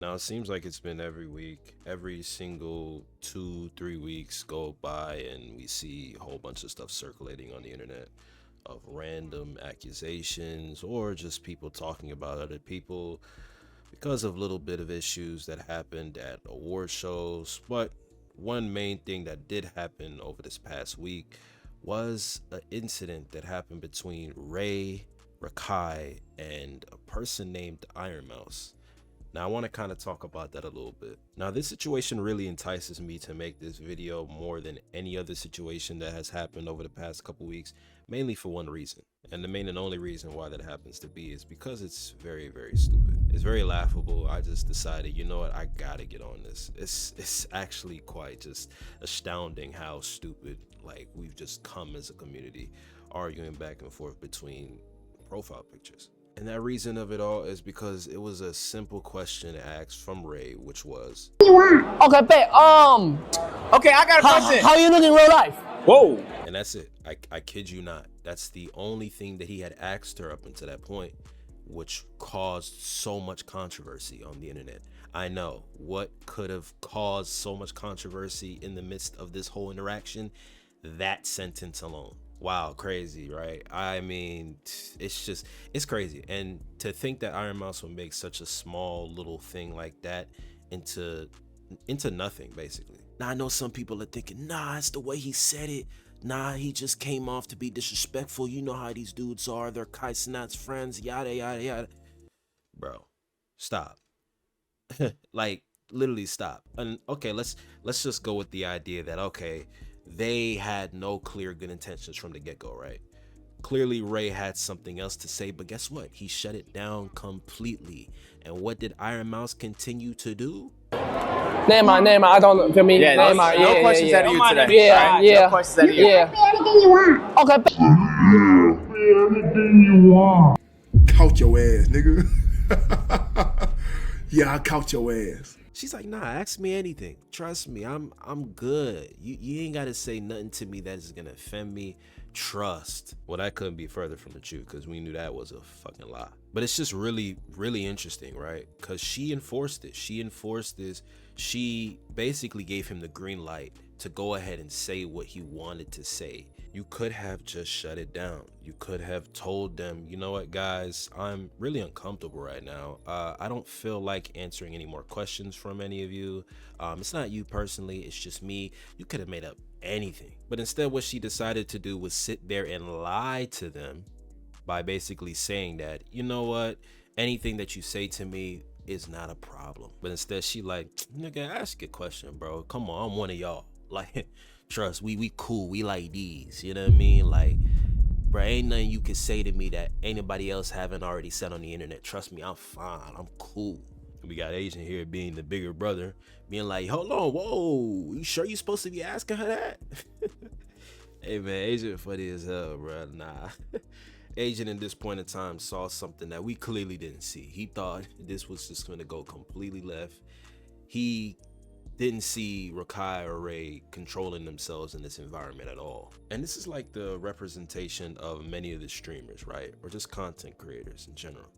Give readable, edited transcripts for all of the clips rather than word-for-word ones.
Now it seems like it's been every week, every single 2, 3 weeks go by, and we see a whole bunch of stuff circulating on the internet of random accusations or just people talking about other people because of little bit of issues that happened at award shows. But one main thing that did happen over this past week was an incident that happened between Ray, Rakai, and a person named Ironmuse. Now, I want to kind of talk about that a little bit. Now, this situation really entices me to make this video more than any other situation that has happened over the past couple weeks, mainly for one reason. And the main and only reason why that happens to be is because it's very, very stupid. It's very laughable. I just decided, you know what, I gotta get on this. It's actually quite just astounding how stupid like we've just come as a community, arguing back and forth between profile pictures. And that reason of it all is because it was a simple question asked from Ray, which was, You want? Okay, babe. Okay, I got a question. How you look in real life? Whoa. and that's it. I kid you not. That's the only thing that he had asked her up until that point, which caused so much controversy on the internet. I know what could have caused so much controversy in the midst of this whole interaction. That sentence alone. Wow, crazy, right? I mean, it's crazy. And to think that Ironmuse would make such a small little thing like that into nothing, basically. Now, I know some people are thinking, nah, it's the way he said it. Nah, he just came off to be disrespectful. You know how these dudes are. They're Kai Cenat's friends, yada, yada, yada. Bro, stop. Like, literally stop. And okay, let's just go with the idea that, okay, they had no clear good intentions from the get-go, right? Clearly Ray had something else to say, but guess what? He shut it down completely. And what did Ironmuse continue to do? Neymar, I don't feel me. Yeah, Neymar, no questions out of you today. Yeah, Alright? yeah. No questions out of you. Yeah. Say anything you want. Okay, Count your ass, nigga. Yeah, I count your ass. She's like, nah, ask me anything. Trust me, I'm good. You ain't gotta say nothing to me that is gonna offend me. Trust. Well, that couldn't be further from the truth because we knew that was a fucking lie. But it's just really, really interesting, right? Because she enforced it. She enforced this. She basically gave him the green light to go ahead and say what he wanted to say. You could have just shut it down. You could have told them, you know what, guys, I'm really uncomfortable right now. I don't feel like answering any more questions from any of you. It's not you personally, it's just me. You could have made up anything. But instead, what she decided to do was sit there and lie to them by basically saying that, you know what, anything that you say to me is not a problem. But instead, she like, nigga, ask a question, bro. Come on, I'm one of y'all. Like, trust, we cool, we like these, you know what I mean? Like, bro, ain't nothing you can say to me that anybody else haven't already said on the internet. Trust me, I'm fine, I'm cool. We got Asian here being the bigger brother, being like, hold on, whoa, you sure you supposed to be asking her that? Hey man, Asian funny as hell, bro. Nah. Asian at this point in time saw something that we clearly didn't see. He thought this was just gonna go completely left. He didn't see Rakai or Ray controlling themselves in this environment at all. And this is like the representation of many of the streamers, right? Or just content creators in general.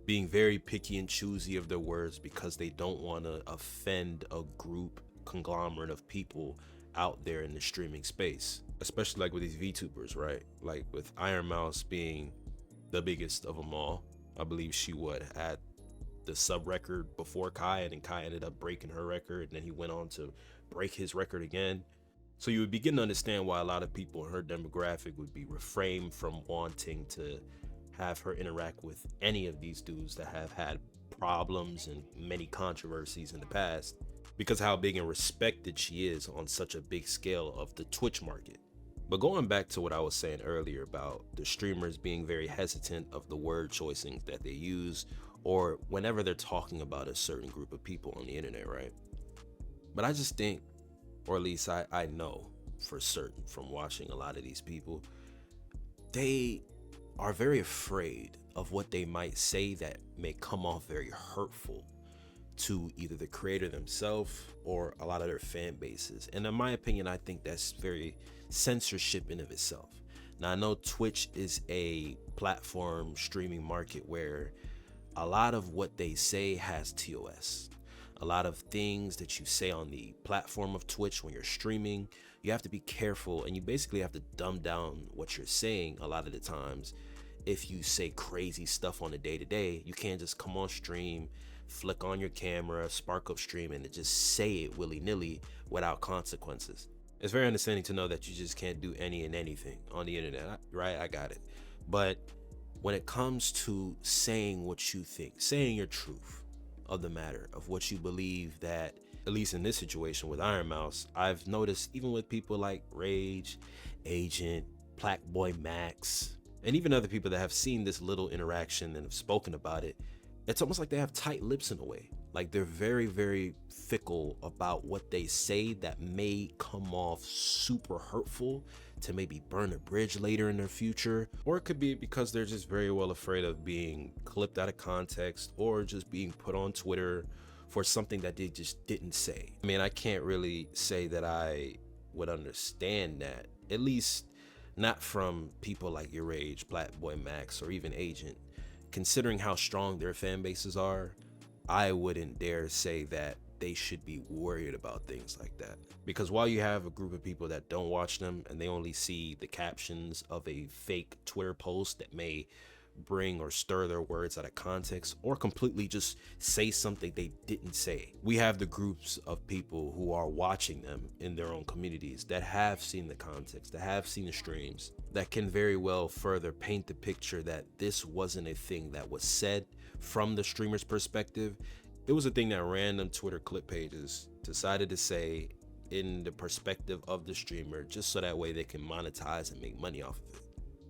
Being very picky and choosy of their words because they don't want to offend a group conglomerate of people out there in the streaming space. Especially like with these VTubers, right? Like with Ironmuse being the biggest of them all. I believe she had the sub record before Kai, and then Kai ended up breaking her record, and then he went on to break his record again. So you would begin to understand why a lot of people in her demographic would be refrained from wanting to have her interact with any of these dudes that have had problems and many controversies in the past, because of how big and respected she is on such a big scale of the Twitch market. But going back to what I was saying earlier about the streamers being very hesitant of the word choicing that they use, or whenever they're talking about a certain group of people on the internet, right? But I just think, or at least I know for certain from watching a lot of these people, they are very afraid of what they might say that may come off very hurtful to either the creator themselves or a lot of their fan bases. And in my opinion, I think that's very censorship in of itself. Now, I know Twitch is a platform streaming market where a lot of what they say has TOS. A lot of things that you say on the platform of Twitch when you're streaming, you have to be careful, and you basically have to dumb down what you're saying a lot of the times. If you say crazy stuff on a day-to-day, you can't just come on stream, flick on your camera, spark up stream, and just say it willy-nilly without consequences. It's very understanding to know that you just can't do any and anything on the internet, right? I got it. But when it comes to saying what you think, saying your truth of the matter, of what you believe, that at least in this situation with Ironmuse, I've noticed even with people like Rage, Agent, Black Boy Max, and even other people that have seen this little interaction and have spoken about it, it's almost like they have tight lips in a way. Like they're very, very fickle about what they say that may come off super hurtful to maybe burn a bridge later in their future. Or it could be because they're just very well afraid of being clipped out of context or just being put on Twitter for something that they just didn't say. I mean, I can't really say that I would understand that, at least not from people like Your Rage, Black Boy Max, or even Agent. Considering how strong their fan bases are, I wouldn't dare say that they should be worried about things like that. Because while you have a group of people that don't watch them and they only see the captions of a fake Twitter post that may bring or stir their words out of context or completely just say something they didn't say, we have the groups of people who are watching them in their own communities that have seen the context, that have seen the streams, that can very well further paint the picture that this wasn't a thing that was said from the streamer's perspective. It was a thing that random Twitter clip pages decided to say in the perspective of the streamer, just so that way they can monetize and make money off of it.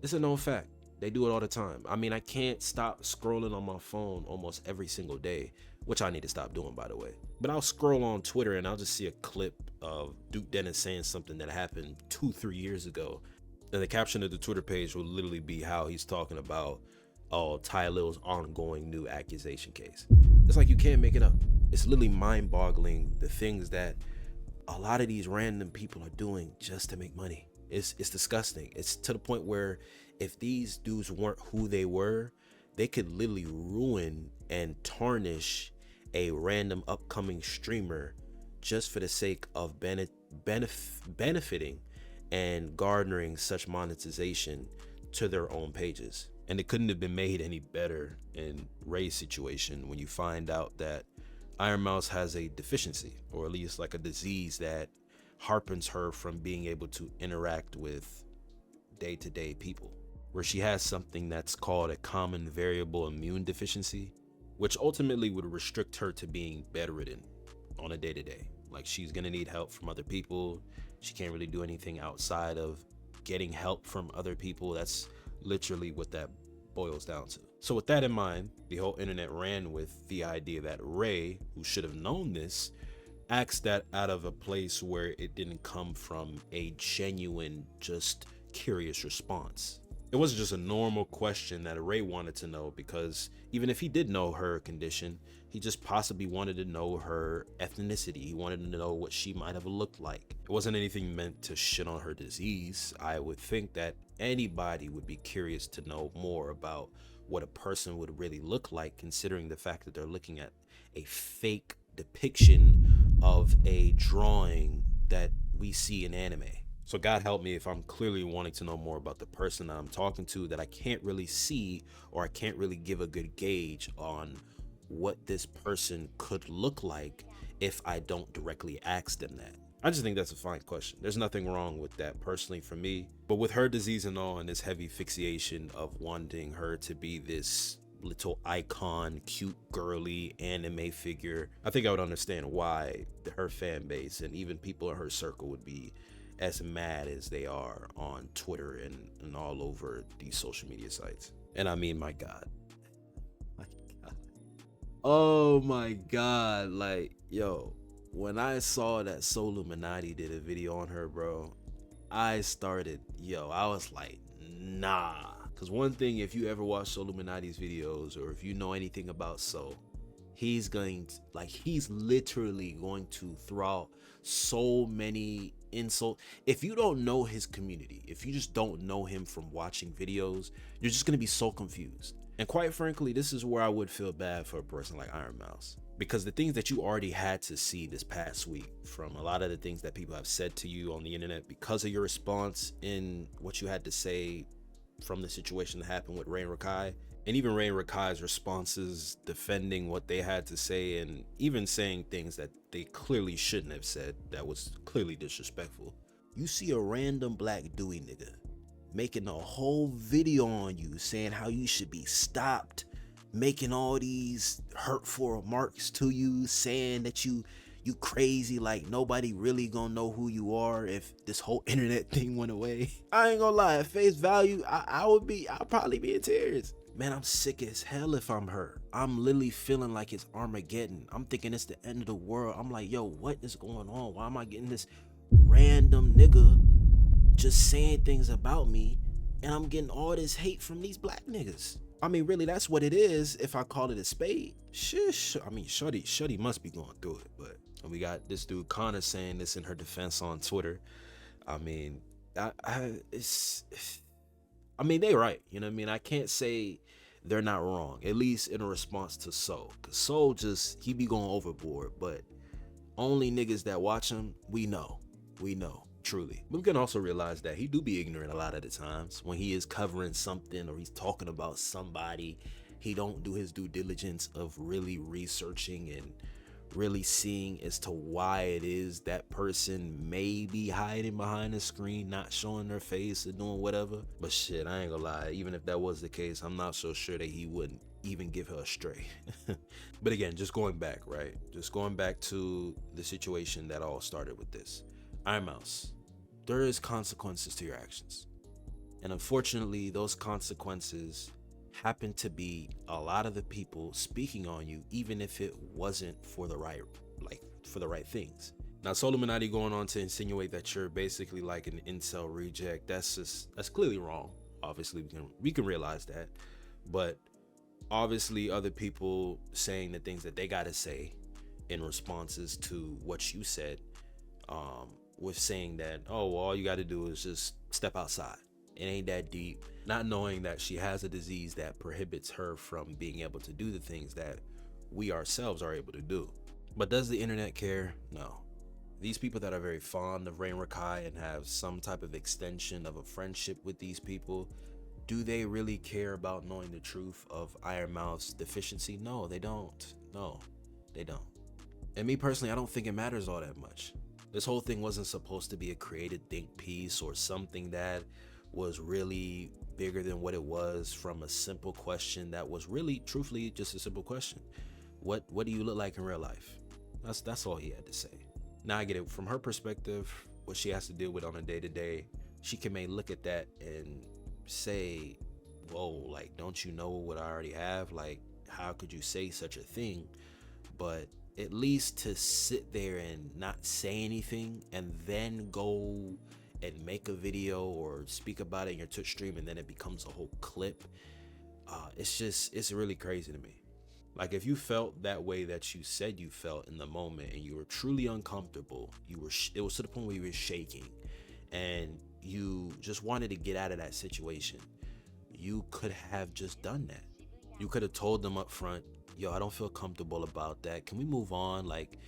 It's a known fact. They do it all the time. I mean, I can't stop scrolling on my phone almost every single day, which I need to stop doing, by the way. But I'll scroll on Twitter and I'll just see a clip of Duke Dennis saying something that happened 2-3 years ago. And the caption of the Twitter page will literally be how he's talking about, oh, Ty Lil's ongoing new accusation case. It's like you can't make it up. It's literally mind-boggling the things that a lot of these random people are doing just to make money. It's disgusting. It's to the point where if these dudes weren't who they were, they could literally ruin and tarnish a random upcoming streamer just for the sake of benefiting and garnering such monetization to their own pages. And it couldn't have been made any better in Ray's situation when you find out that Ironmuse has a deficiency, or at least like a disease that harpens her from being able to interact with day-to-day people, where she has something that's called a common variable immune deficiency, which ultimately would restrict her to being bedridden on a day-to-day. Like, she's gonna need help from other people. She can't really do anything outside of getting help from other people. That's literally what that boils down to. So with that in mind, the whole internet ran with the idea that Ray, who should have known this, asked that out of a place where it didn't come from a genuine, just curious response. It wasn't just a normal question that Ray wanted to know, because even if he did know her condition, he just possibly wanted to know her ethnicity. He wanted to know what she might have looked like. It wasn't anything meant to shit on her disease. I would think that anybody would be curious to know more about what a person would really look like, considering the fact that they're looking at a fake depiction of a drawing that we see in anime. So God help me if I'm clearly wanting to know more about the person that I'm talking to that I can't really see, or I can't really give a good gauge on what this person could look like if I don't directly ask them that. I just think that's a fine question. There's nothing wrong with that personally for me, but with her disease and all, and this heavy fixation of wanting her to be this little icon, cute, girly anime figure, I think I would understand why her fan base and even people in her circle would be as mad as they are on Twitter and all over these social media sites. And I mean, my God. Oh my God. Like, yo, when I saw that Soluminati did a video on her, bro, I was like, nah. Because one thing, if you ever watch Soluminati's videos, or if you know anything about So, he's literally going to throw out so many insults. If you don't know his community, if you just don't know him from watching videos, you're just going to be so confused. And quite frankly, this is where I would feel bad for a person like Ironmuse. Because the things that you already had to see this past week, from a lot of the things that people have said to you on the internet because of your response in what you had to say from the situation that happened with Ray and Rakai, and even Ray and Rakai's responses defending what they had to say, and even saying things that they clearly shouldn't have said that was clearly disrespectful. You see a random black Dewey nigga making a whole video on you saying how you should be stopped, making all these hurtful remarks to you, saying that you crazy, like nobody really gonna know who you are if this whole internet thing went away. I ain't gonna lie, at face value, I'll probably be in tears. Man, I'm sick as hell if I'm her. I'm literally feeling like it's Armageddon. I'm thinking it's the end of the world. I'm like, yo, what is going on? Why am I getting this random nigga just saying things about me, and I'm getting all this hate from these black niggas? I mean, really, that's what it is if I call it a spade. Shush. I mean, Shorty must be going through it. But we got this dude Connor saying this in her defense on Twitter. I mean, I mean, they right. You know what I mean? I can't say they're not wrong, at least in a response to Soul. Because Soul he be going overboard. But only niggas that watch him, we know, truly. But we can also realize that he do be ignorant a lot of the times when he is covering something or he's talking about somebody. He don't do his due diligence of really researching and really seeing as to why it is that person may be hiding behind the screen, not showing their face or doing whatever. But shit, I ain't gonna lie, even if that was the case, I'm not so sure that he wouldn't even give her a stray. But again, just going back to the situation that all started with this. Ironmuse, there is consequences to your actions. And unfortunately, those consequences happen to be a lot of the people speaking on you, even if it wasn't for the right things. Now, Solomonati going on to insinuate that you're basically like an incel reject, that's clearly wrong. Obviously, we can realize that. But obviously, other people saying the things that they gotta say in responses to what you said, with saying that, oh, well, all you got to do is just step outside. It ain't that deep. Not knowing that she has a disease that prohibits her from being able to do the things that we ourselves are able to do. But does the internet care? No. These people that are very fond of Rain Rakai and have some type of extension of a friendship with these people, do they really care about knowing the truth of Ironmouse's deficiency? No, they don't. No, they don't. And me personally, I don't think it matters all that much. This whole thing wasn't supposed to be a created think piece or something that was really bigger than what it was from a simple question that was really, truthfully, just a simple question. What do you look like in real life? That's all he had to say. Now I get it. From her perspective, what she has to deal with on a day-to-day, she may look at that and say, whoa, like, don't you know what I already have? Like, how could you say such a thing? But at least to sit there and not say anything and then go and make a video or speak about it in your Twitch stream and then it becomes a whole clip, it's really crazy to me. Like, if you felt that way that you said you felt in the moment and you were truly uncomfortable, it was to the point where you were shaking and you just wanted to get out of that situation, you could have just done that. You could have told them up front, yo, I don't feel comfortable about that. Can we move on? Like,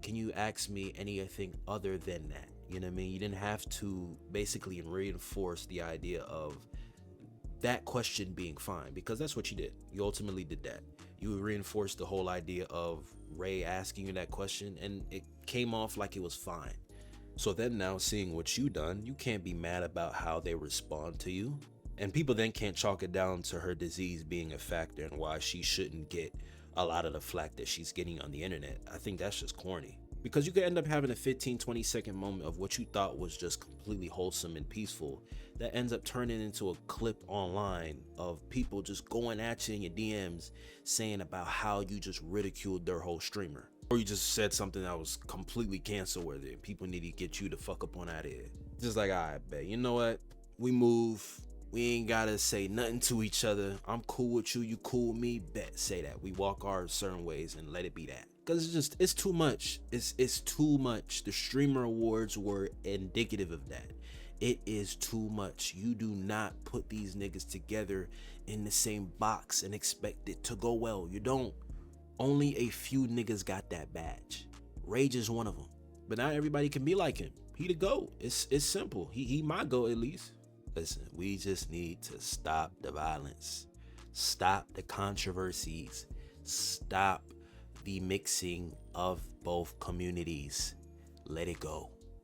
can you ask me anything other than that? You know what I mean? You didn't have to basically reinforce the idea of that question being fine, because that's what you did. You ultimately did that. You reinforced the whole idea of Ray asking you that question, and it came off like it was fine. So then now, seeing what you done, you can't be mad about how they respond to you. And people then can't chalk it down to her disease being a factor and why she shouldn't get a lot of the flack that she's getting on the internet. I think that's just corny. Because you could end up having a 15-20 second moment of what you thought was just completely wholesome and peaceful that ends up turning into a clip online of people just going at you in your DMs saying about how you just ridiculed their whole streamer. Or you just said something that was completely cancel worthy and people need to get you the fuck up on out of here. Just like, all right, bet, you know what? We move. We ain't gotta say nothing to each other. I'm cool with you, you cool with me, bet, say that. We walk our certain ways and let it be that. Cause it's too much. It's too much. The streamer awards were indicative of that. It is too much. You do not put these niggas together in the same box and expect it to go well. You don't. Only a few niggas got that badge. Rage is one of them. But not everybody can be like him. He the GOAT. It's simple. He my GOAT at least. Listen, we just need to stop the violence. Stop the controversies. Stop the mixing of both communities. Let it go.